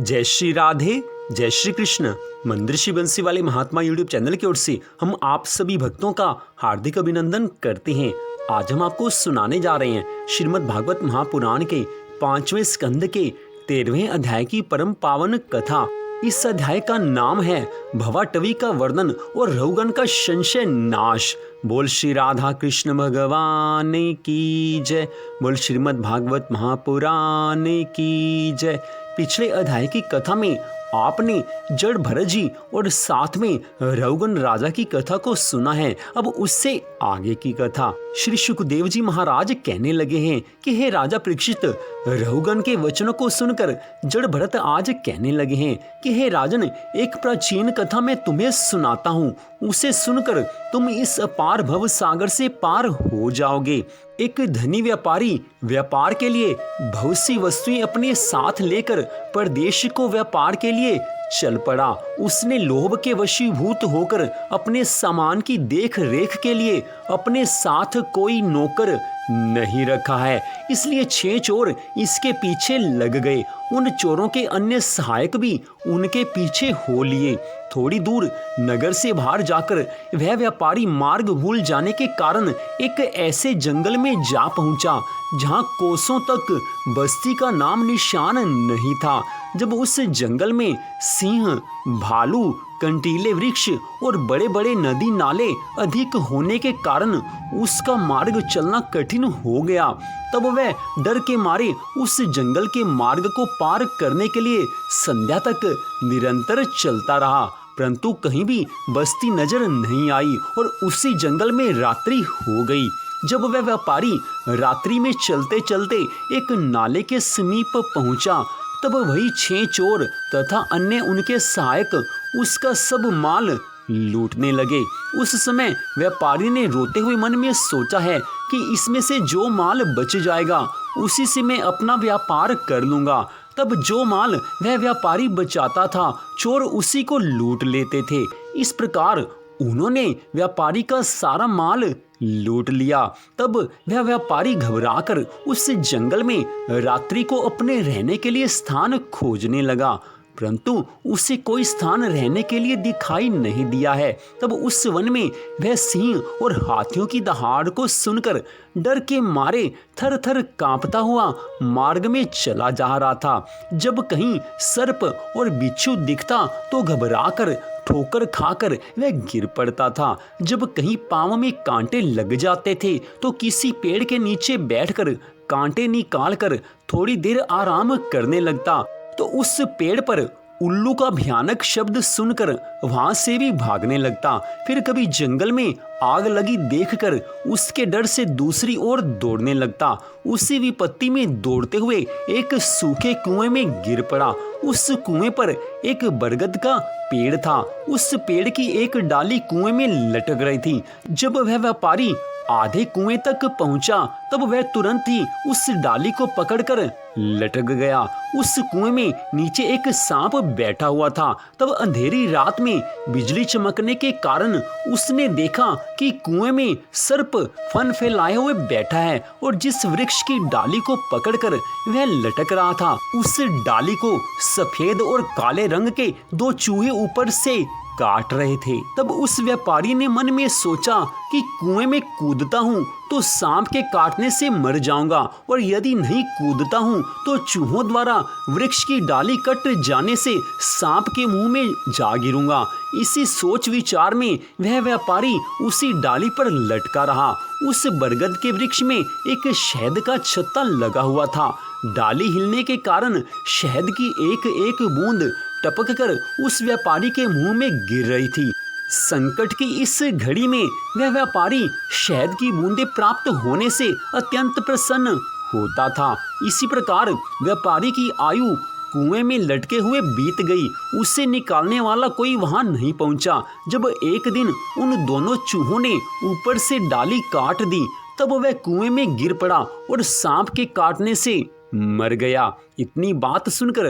जय श्री राधे, जय श्री कृष्ण। मंदिर श्री बंसी वाले महात्मा यूट्यूब चैनल की ओर से हम आप सभी भक्तों का हार्दिक अभिनंदन करते हैं। आज हम आपको सुनाने जा रहे हैं श्रीमद् भागवत महापुराण के 5वें स्कंद के 13वें अध्याय की परम पावन कथा। इस अध्याय का नाम है भवाटवी का वर्णन और रहुगण का संशय नाश। बोल श्री राधा कृष्ण भगवान की जय। बोल श्रीमद् भागवत महापुराण की जय। पिछले अध्याय की कथा में आपने जड़ भरत जी और साथ में रहुगण राजा की कथा को सुना है। अब उससे आगे की कथा श्री सुखदेव जी महाराज कहने लगे हैं कि हे राजा परीक्षित, रहुगण के वचनों को सुनकर जड़ भरत आज कहने लगे हैं कि हे राजन, एक प्राचीन कथा मैं तुम्हें सुनाता हूँ, उसे सुनकर तुम इस अपार भव सागर से पार हो जाओगे। एक धनी व्यापारी व्यापार के लिए बहुत सी वस्तुएं अपने साथ लेकर परदेश को व्यापार के लिए चल पड़ा। उसने लोभ के वशीभूत होकर अपने सामान की देख रेख के लिए अपने साथ कोई नौकर नहीं रखा है, इसलिए 6 चोर इसके पीछे लग गए। उन चोरों के अन्य सहायक भी उनके पीछे हो लिए। थोड़ी दूर नगर से बाहर जाकर वह व्यापारी मार्ग भूल जाने के कारण एक ऐसे जंगल में जा पहुंचा जहां कोसों तक बस्ती का नाम निशान नहीं था। जब उस जंगल में सिंह, भालू, कंटीले वृक्ष और बड़े बड़े नदी नाले अधिक होने के कारण उसका मार्ग चलना कठिन हो गया, तब वह डर के मारे उस जंगल के मार्ग को पार करने के लिए संध्या तक निरंतर चलता रहा, परंतु कहीं भी बस्ती नजर नहीं आई और उसी जंगल में रात्रि हो गई। जब वह व्यापारी रात्रि में चलते चलते एक नाले के समीप पहुंचा, तब वही 6 चोर तथा अन्य उनके सहायक उसका सब माल लूटने लगे। उस समय व्यापारी ने रोते हुए मन में सोचा है कि इसमें से जो माल बच जाएगा उसी से मैं अपना व्यापार कर लूंगा। तब जो माल वह व्यापारी बचाता था, चोर उसी को लूट लेते थे। इस प्रकार उन्होंने व्यापारी का सारा माल लूट लिया। तब वह व्यापारी घबराकर उस जंगल में रात्रि को अपने रहने के लिए स्थान खोजने लगा, परंतु उसे कोई स्थान रहने के लिए दिखाई नहीं दिया है। तब उस वन में वह सिंह और हाथियों की दहाड़ को सुनकर डर के मारे थर थर कांपता हुआ मार्ग में चला जा रहा था। जब कहीं सर्प और बिच्छू दिखता तो घबराकर ठोकर खाकर वह गिर पड़ता था। जब कहीं पांव में कांटे लग जाते थे तो किसी पेड़ के नीचे बैठकर कांटे निकालकर थोड़ी देर आराम करने लगता, तो उस पेड़ पर उल्लू का भयानक शब्द सुनकर वहां से भी भागने लगता। फिर कभी जंगल में आग लगी देखकर उसके डर से दूसरी ओर दौड़ने लगता। उसी विपत्ति में दौड़ते हुए एक सूखे कुएं में गिर पड़ा। उस कुएं पर एक बरगद का पेड़ था। उस पेड़ की एक डाली कुएं में लटक रही थी। जब वह व्यापारी आधे कुएं तक पहुंचा, तब वह तुरंत ही उस डाली को पकड़कर लटक गया। उस कुएं में नीचे एक सांप बैठा हुआ था। तब अंधेरी रात में बिजली चमकने के कारण उसने देखा कि कुएं में सर्प फन फैलाए हुए बैठा है और जिस वृक्ष की डाली को पकड़कर वह लटक रहा था, उस डाली को सफेद और काले रंग के 2 चूहे ऊपर से काट रहे थे। तब उस व्यापारी ने मन में सोचा कि कुएं में कूदता हूँ तो सांप के काटने से मर जाऊंगा, और यदि नहीं कूदता हूँ तो चूहों द्वारा वृक्ष की डाली कट जाने से सांप के मुंह में जा गिरूंगा। इसी सोच विचार में वह व्यापारी उसी डाली पर लटका रहा। उस बरगद के वृक्ष में एक शहद का छत्ता लगा हुआ था। डाली हिलने के कारण शहद की एक एक बूंद टपक कर उस व्यापारी के मुंह में गिर रही थी। संकट की इस घड़ी में वह व्यापारी शहद की बूंदें प्राप्त होने से अत्यंत प्रसन्न होता था। इसी प्रकार व्यापारी की आयु कुएं में लटके हुए बीत गई। उसे निकालने वाला कोई वहां नहीं पहुंचा। जब एक दिन उन दोनों चूहों ने ऊपर से डाली काट दी, तब वह कुएं में गिर पड़ा और सांप के काटने से मर गया। इतनी बात सुनकर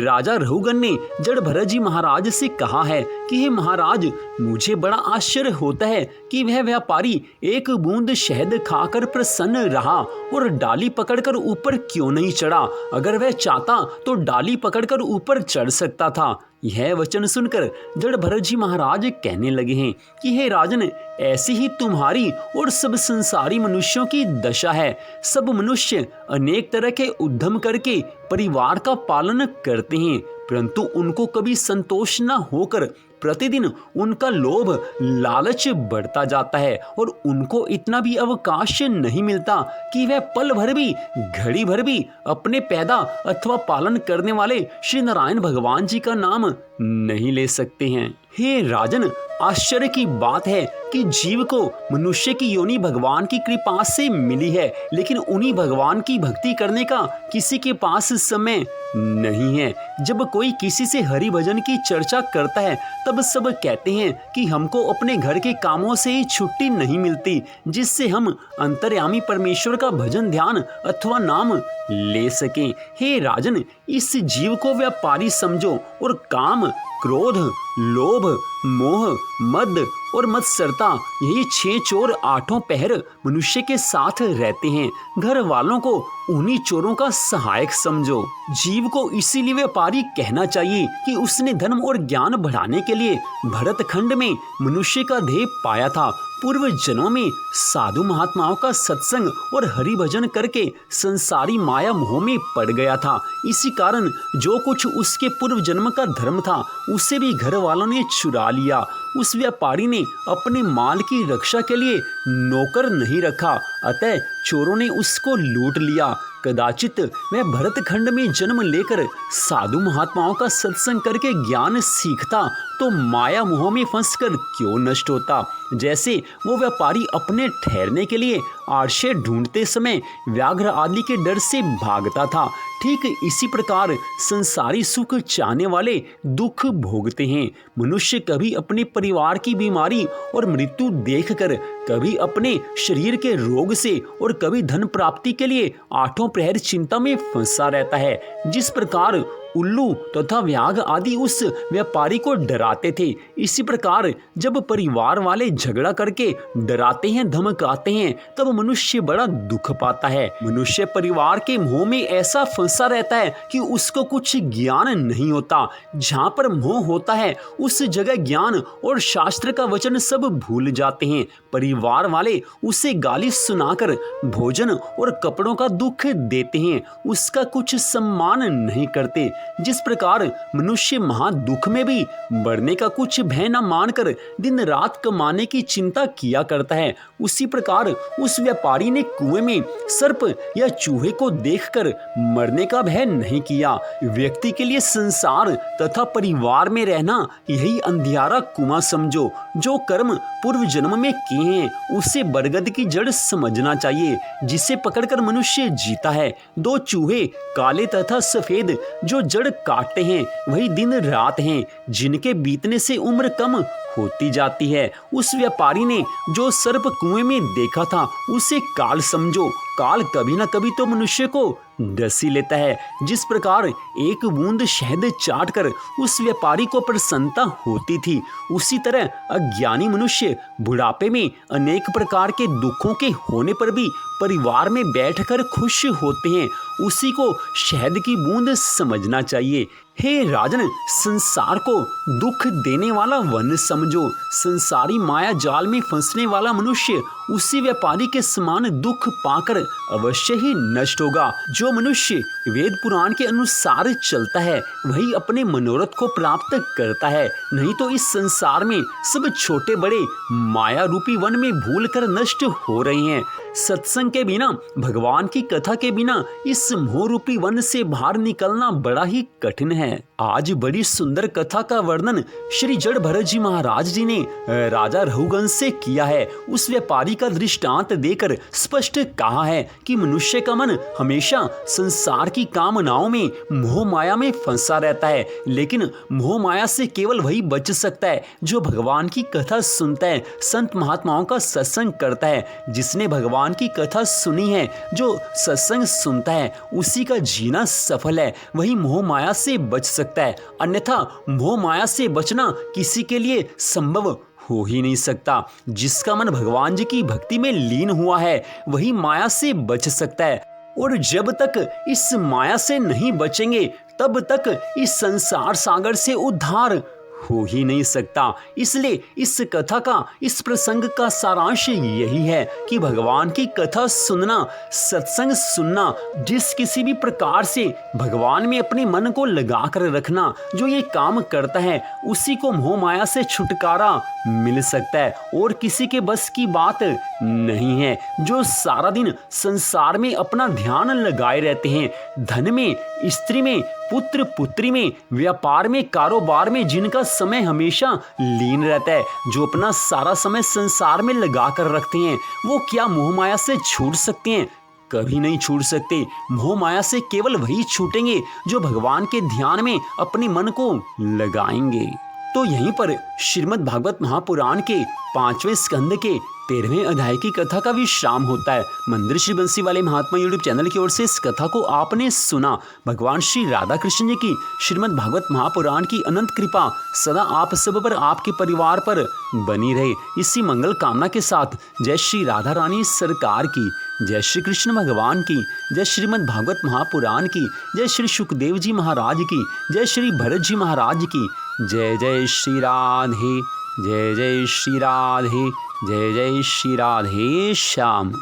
राजा रहुगन ने जड़ भरत जी महाराज से कहा है कि हे महाराज, मुझे बड़ा आश्चर्य होता है कि वह व्यापारी एक बूंद शहद खाकर प्रसन्न रहा और डाली पकड़कर ऊपर क्यों नहीं चढ़ा। अगर वह चाहता तो डाली पकड़कर ऊपर चढ़ सकता था। यह वचन सुनकर जड़ भरत जी महाराज कहने लगे हैं कि हे राजन, ऐसी ही तुम्हारी और सब संसारी मनुष्यों की दशा है। सब मनुष्य अनेक तरह के उद्यम करके परिवार का पालन करते हैं, परंतु उनको कभी संतोष न होकर प्रतिदिन उनका लोभ लालच बढ़ता जाता है और उनको इतना भी अवकाश नहीं मिलता कि वह पल भर भी, घड़ी भर भी अपने पैदा अथवा पालन करने वाले श्री नारायण भगवान जी का नाम नहीं ले सकते हैं। हे राजन, आश्चर्य की बात है कि जीव को मनुष्य की योनि भगवान की कृपा से मिली है, लेकिन उन्हीं भगवान की भक्ति करने का किसी के पास समय नहीं है। जब कोई किसी से हरि भजन की चर्चा करता है तब सब कहते हैं कि हमको अपने घर के कामों से ही छुट्टी नहीं मिलती जिससे हम अंतर्यामी परमेश्वर का भजन ध्यान अथवा नाम ले सकें। हे राजन, इस जीव को व्यापारी समझो और काम, क्रोध, लोभ, मोह, मद और मत्सरता, यही 6 चोर 8 पहर मनुष्य के साथ रहते हैं। घर वालों को उन्हीं चोरों का सहायक समझो। जीव को इसीलिए व्यापारी कहना चाहिए कि उसने धर्म और ज्ञान बढ़ाने के लिए भरतखंड में मनुष्य का देह पाया था। पूर्व जन्मों में साधु महात्माओं का सत्संग और हरि भजन करके संसारी माया मोह में पड़ गया था। इसी कारण जो कुछ उसके पूर्व जन्म का धर्म था उसे भी घर वालों ने चुरा लिया। उस व्यापारी ने अपने माल की रक्षा के लिए नौकर नहीं रखा, अतः चोरों ने उसको लूट लिया। कदाचित वह भरतखंड में जन्म लेकर साधु महात्माओं का सत्संग करके ज्ञान सीखता तो माया मोह में फंसकर क्यों नष्ट होता। जैसे वो व्यापारी अपने ठहरने के लिए आश्रय ढूंढते समय व्याघ्र आदि के डर से भागता था, ठीक इसी प्रकार संसारी सुख चाहने वाले दुख भोगते हैं। मनुष्य कभी अपने परिवार की बीमारी और मृत्यु देखकर, कभी अपने शरीर के रोग से और कभी धन प्राप्ति के लिए 8 प्रहर चिंता में फंसा रहता है। जिस प्रकार उल्लू तथा व्याघ्र आदि उस व्यापारी को डराते थे, इसी प्रकार जब परिवार वाले झगड़ा करके डराते हैं, धमकाते हैं, तब मनुष्य बड़ा दुख पाता है। मनुष्य परिवार के मोह में ऐसा फंसा रहता है कि उसको कुछ ज्ञान नहीं होता। जहाँ पर मोह होता है उस जगह ज्ञान और शास्त्र का वचन सब भूल जाते हैं। परिवार वाले उसे गाली सुनाकर भोजन और कपड़ों का दुख देते हैं, उसका कुछ सम्मान नहीं करते। जिस प्रकार मनुष्य महा दुख में भी बढ़ने का कुछ भय न मानकर दिन रात कमाने की चिंता किया करता है, उसी प्रकार उस व्यापारी ने कुएं में सर्प या चूहे को देखकर मरने का भय नहीं किया। व्यक्ति के लिए संसार तथा परिवार में रहना यही अंधियारा कुआं समझो। जो कर्म पूर्व जन्म में किए हैं उसे बरगद की जड़ समझना चाहिए, जिसे पकड़कर मनुष्य जीता है। 2 चूहे काले तथा सफेद जो जड़ काटते हैं वही दिन रात हैं, जिनके बीतने से उम्र कम होती जाती है। उस व्यापारी ने जो सर्प कुएं में देखा था उसे काल समझो। काल कभी न कभी तो मनुष्य को डसी लेता है। जिस प्रकार एक बूंद शहद चाटकर उस व्यापारी को प्रसन्नता होती थी, उसी तरह अज्ञानी मनुष्य बुढ़ापे में अनेक प्रकार के दुखों के होने पर भी परिवार में बैठकर खुश होते हैं। उसी को शहद की बूंद समझना चाहिए। हे राजन, संसार को दुख देने वाला वन समझो। संसारी माया जाल में फंसने वाला मनुष्य उसी व्यापारी के समान दुख पाकर अवश्य ही नष्ट होगा। जो मनुष्य वेद पुराण के अनुसार चलता है वही अपने मनोरथ को प्राप्त करता है, नहीं तो इस संसार में सब छोटे बड़े माया रूपी वन में भूलकर नष्ट हो रहे हैं। सत्संग के बिना, भगवान की कथा के बिना इस मोह रूपी वन से बाहर निकलना बड़ा ही कठिन है। हैं। आज बड़ी सुंदर कथा का वर्णन श्री जड़ भरत जी महाराज जी ने राजा रघुवंश से किया है। उस व्यापारी का दृष्टांत देकर स्पष्ट कहा है कि मनुष्य का मन हमेशा संसार की कामनाओं में, मोह माया में फंसा रहता है, लेकिन मोह माया से केवल वही बच सकता है जो भगवान की कथा सुनता है, संत महात्माओं का सत्संग करता है। जिसने भगवान की कथा सुनी है, जो सत्संग सुनता है, उसी का जीना सफल है, वही मोह माया से बच सकता है। अन्यथा मोह माया से बचना किसी के लिए संभव हो ही नहीं सकता। जिसका मन भगवान जी की भक्ति में लीन हुआ है, वही माया से बच सकता है। और जब तक इस माया से नहीं बचेंगे, तब तक इस संसार सागर से उद्धार हो ही नहीं सकता। इसलिए इस कथा का, इस प्रसंग का सारांश यही है कि भगवान की कथा सुनना, सत्संग सुनना, जिस किसी भी प्रकार से भगवान में अपने मन को लगा कर रखना, जो ये काम करता है, उसी को मोह माया से छुटकारा मिल सकता है और किसी के बस की बात नहीं है। जो सारा दिन संसार में अपना ध्यान लगाए रहते हैं, धन में, स्त्री में, पुत्र पुत्री में, व्यापार में, कारोबार में, जिनका समय हमेशा लीन रहता है, जो अपना सारा समय संसार में लगा कर रखते हैं, वो क्या मोह माया से छूट सकते हैं? कभी नहीं छूट सकते। मोह माया से केवल वही छूटेंगे जो भगवान के ध्यान में अपने मन को लगाएंगे। तो यहीं पर श्रीमद् भागवत महापुराण के 5वें स्कंद के 13वें अध्याय की कथा का विश्राम होता है। मंदिर श्री बंसी वाले महात्मा यूट्यूब चैनल की ओर से इस कथा को आपने सुना। भगवान श्री राधा कृष्ण जी की श्रीमद् भागवत महापुराण की अनंत कृपा सदा आप सब पर, आपके परिवार पर बनी रहे। इसी मंगल कामना के साथ जय श्री राधा रानी सरकार की, जय श्री कृष्ण भगवान की, जय श्रीमद् भागवत महापुराण की, जय श्री सुखदेव जी महाराज की, जय श्री भरत जी महाराज की। जय जय श्री राधे, जय जय श्री राधे, जय जय श्री राधे श्याम।